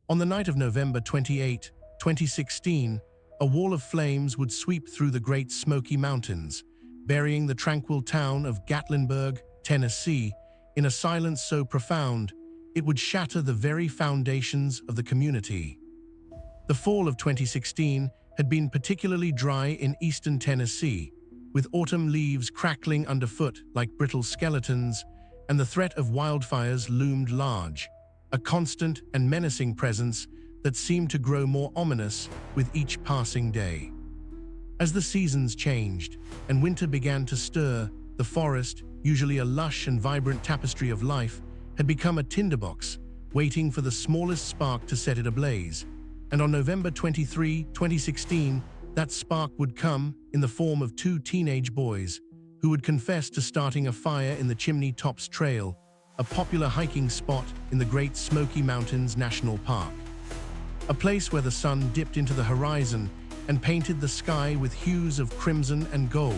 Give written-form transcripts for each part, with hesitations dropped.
On the night of November 28, 2016, a wall of flames would sweep through the Great Smoky Mountains, burying the tranquil town of Gatlinburg, Tennessee, in a silence so profound it would shatter the very foundations of the community. The fall of 2016 had been particularly dry in eastern Tennessee, with autumn leaves crackling underfoot like brittle skeletons, and the threat of wildfires loomed large, a constant and menacing presence that seemed to grow more ominous with each passing day. As the seasons changed and winter began to stir, the forest, usually a lush and vibrant tapestry of life, had become a tinderbox, waiting for the smallest spark to set it ablaze. And on November 23, 2016, that spark would come in the form of two teenage boys who would confess to starting a fire in the Chimney Tops Trail, a popular hiking spot in the Great Smoky Mountains National Park. A place where the sun dipped into the horizon and painted the sky with hues of crimson and gold.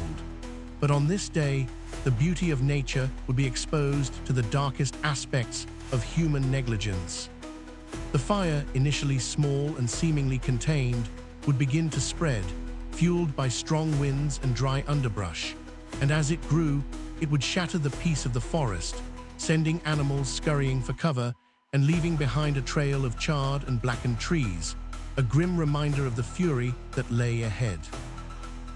But on this day, the beauty of nature would be exposed to the darkest aspects of human negligence. The fire, initially small and seemingly contained, would begin to spread, fueled by strong winds and dry underbrush. And as it grew, it would shatter the peace of the forest, sending animals scurrying for cover and leaving behind a trail of charred and blackened trees, a grim reminder of the fury that lay ahead.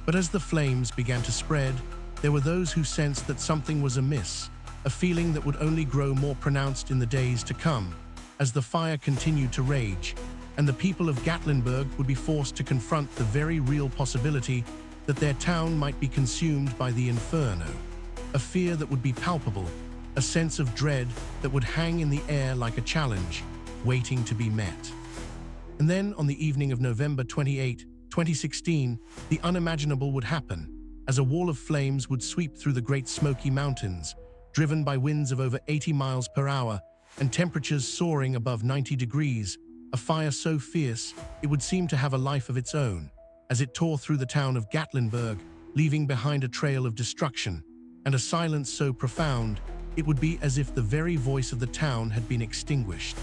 But as the flames began to spread, there were those who sensed that something was amiss, a feeling that would only grow more pronounced in the days to come, as the fire continued to rage, and the people of Gatlinburg would be forced to confront the very real possibility that their town might be consumed by the Inferno, a fear that would be palpable, a sense of dread that would hang in the air like a challenge, waiting to be met. And then, on the evening of November 28, 2016, the unimaginable would happen, as a wall of flames would sweep through the Great Smoky Mountains, driven by winds of over 80 miles per hour and temperatures soaring above 90 degrees, a fire so fierce it would seem to have a life of its own, as it tore through the town of Gatlinburg, leaving behind a trail of destruction, and a silence so profound it would be as if the very voice of the town had been extinguished.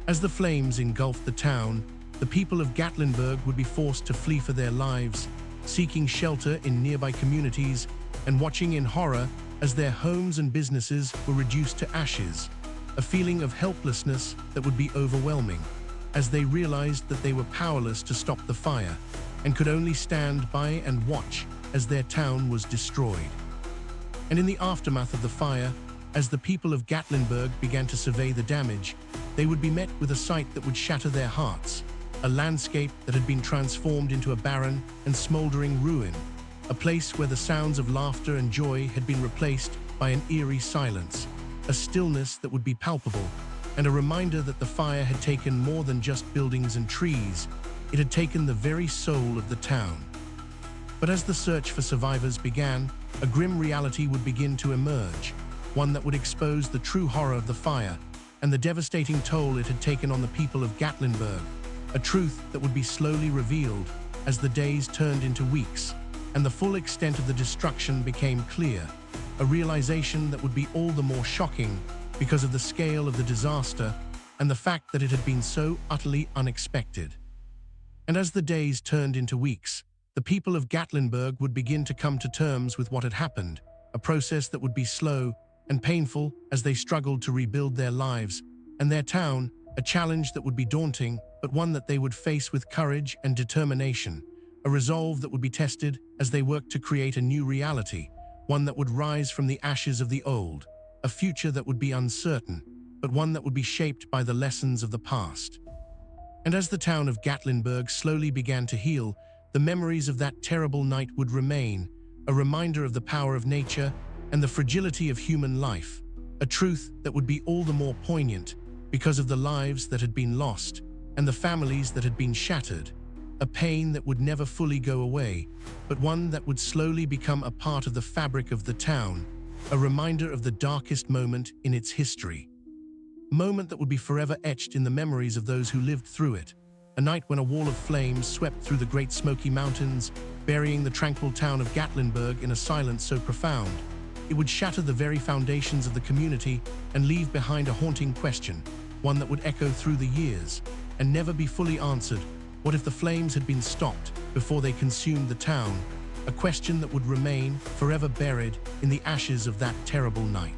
As the flames engulfed the town, the people of Gatlinburg would be forced to flee for their lives, seeking shelter in nearby communities and watching in horror as their homes and businesses were reduced to ashes, a feeling of helplessness that would be overwhelming, as they realized that they were powerless to stop the fire and could only stand by and watch as their town was destroyed. And in the aftermath of the fire, as the people of Gatlinburg began to survey the damage, they would be met with a sight that would shatter their hearts, a landscape that had been transformed into a barren and smoldering ruin, a place where the sounds of laughter and joy had been replaced by an eerie silence, a stillness that would be palpable, and a reminder that the fire had taken more than just buildings and trees, it had taken the very soul of the town. But as the search for survivors began, a grim reality would begin to emerge, one that would expose the true horror of the fire and the devastating toll it had taken on the people of Gatlinburg, a truth that would be slowly revealed as the days turned into weeks and the full extent of the destruction became clear, a realization that would be all the more shocking because of the scale of the disaster and the fact that it had been so utterly unexpected. And as the days turned into weeks, the people of Gatlinburg would begin to come to terms with what had happened, a process that would be slow and painful as they struggled to rebuild their lives and their town, a challenge that would be daunting, but one that they would face with courage and determination, a resolve that would be tested as they worked to create a new reality, one that would rise from the ashes of the old, a future that would be uncertain, but one that would be shaped by the lessons of the past. And as the town of Gatlinburg slowly began to heal, the memories of that terrible night would remain, a reminder of the power of nature and the fragility of human life, a truth that would be all the more poignant because of the lives that had been lost and the families that had been shattered, a pain that would never fully go away, but one that would slowly become a part of the fabric of the town, a reminder of the darkest moment in its history. A moment that would be forever etched in the memories of those who lived through it, a night when a wall of flames swept through the Great Smoky Mountains, burying the tranquil town of Gatlinburg in a silence so profound, it would shatter the very foundations of the community and leave behind a haunting question, one that would echo through the years. and never be fully answered. What if the flames had been stopped before they consumed the town? A question that would remain forever buried in the ashes of that terrible night.